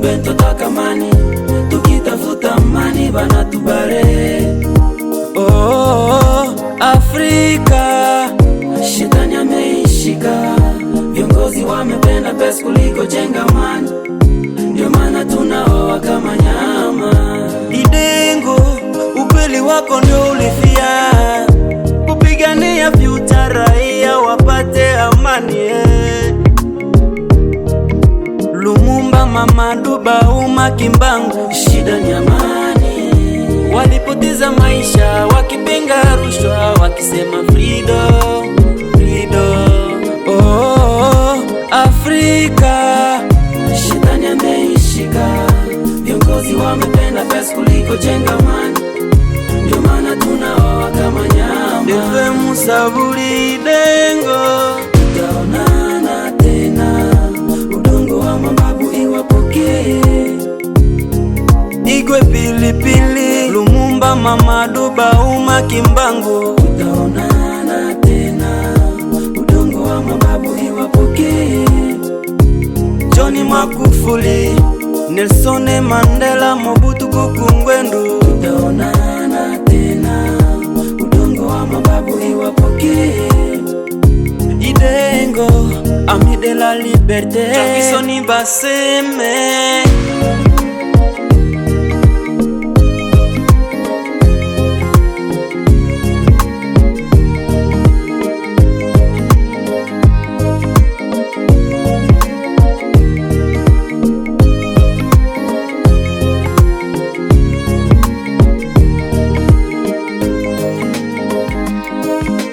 bento takamani, tukitafuta amani banatubare. Oh, Afrika shetani ameishika, viongozi wamependa pesa kuliko jenga amani, ndio maana tunaoa kama nyama. Idengo, ukweli wako ndio ulifia, kupigania future raia wapate amani. Lumumba, Mamadu, Bauma, Kimbangu, shida ni amani. Walipoteza maisha wakipinga rushwa, wakisema freedom, freedom. Oh, Afrika shetani ameishika, viongozi wamependa pesa kuliko jenga amani, ndio maana tunaoa kama nyama. Defe Musaburi Dengo, tutaonana tena, udongo wa mababu iwapokee. Igwe Pilipili, Lumumba, Mamadu, Bauma, Kimbangu, tutaonana tena, udongo wa mababu iwapokee. John Magufuli, Nelson Mandela, Mobutu Kuku Ngbendu, tutaonana tena, udongo wa mababu iwapokee. Idengo, ami de la liberté, Jackson Baseme.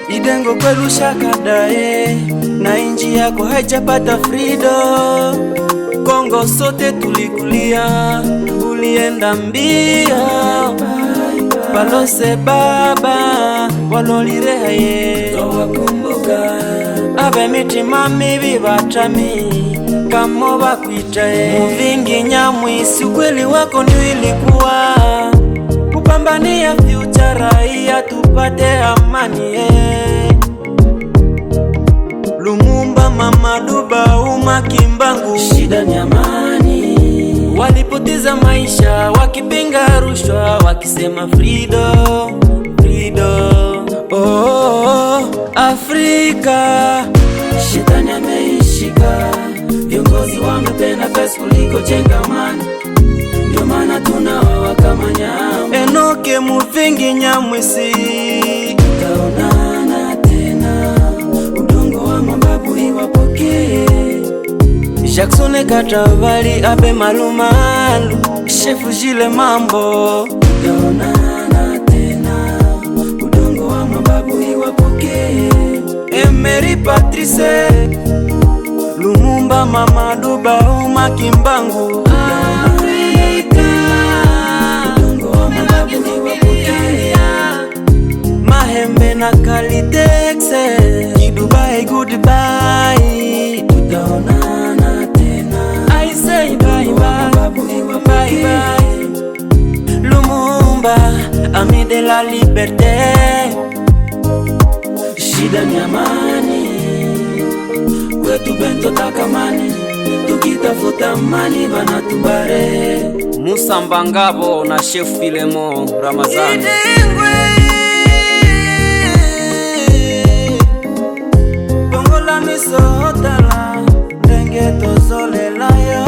Idengo kwelu shakadae, na inji yako haijapata freedom. Kongo sote tulikulia, ulienda mbio. Balose baba, walolire haye, towakumbuka. Abe mitima mibi batami, kamo bakwitae. Muvingi Nyamwisi, ukweli wako ndio ilikuwa, kupambania future raia tupate amani. Lumumba, Mamadu, Bauma, Kimbangu, shida ni amani. Walipoteza maisha wakipinga rushwa, wakisema freedom, freedom. Oh, Afrika shetani ameishika, viongozi wamependa pesa kuliko jenga amani, ndio maana tunaoa kama nyama. Enoke Muvingi Nyamwisi, tutaonana tena, udongo wa mababu iwapokee. Jackson Katavali, Abe Malumalu, Shefu Jile Mambo, tutaonana tena, udongo wa mababu iwapokee. Emery Patrice, Lumumba, Mamadu, Bauma, Kimbangu, Afrika udongo wa mababu iwapokee. Mahembe na Kalitexe, Kidubai goodbye, tutaonana tena. I say bye bye, bye bye. Lumumba, ami de la liberté, shida ni amani. Kwetu bento takamani, tukitafuta amani banatubare. Musa Mbangabo na Chef Filemo Ramazani. Bongola misotala, denge tozolela yo.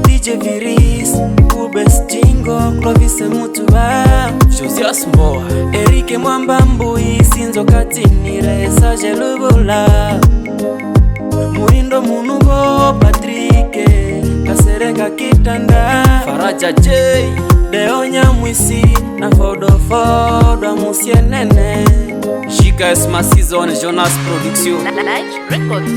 DJ Viris, Ubes Jingo, Clovis Mutuba, Josias Mboa, Erike Mwambambui, Sinzo Katinire, Sage Lubula, Muindo Munubo, Patrick, Kasereka Kitanda, Faraja J, Deo Nyamwisi, na Fodo Musienene, Giga Esma Season, Jonas Production, Like Records.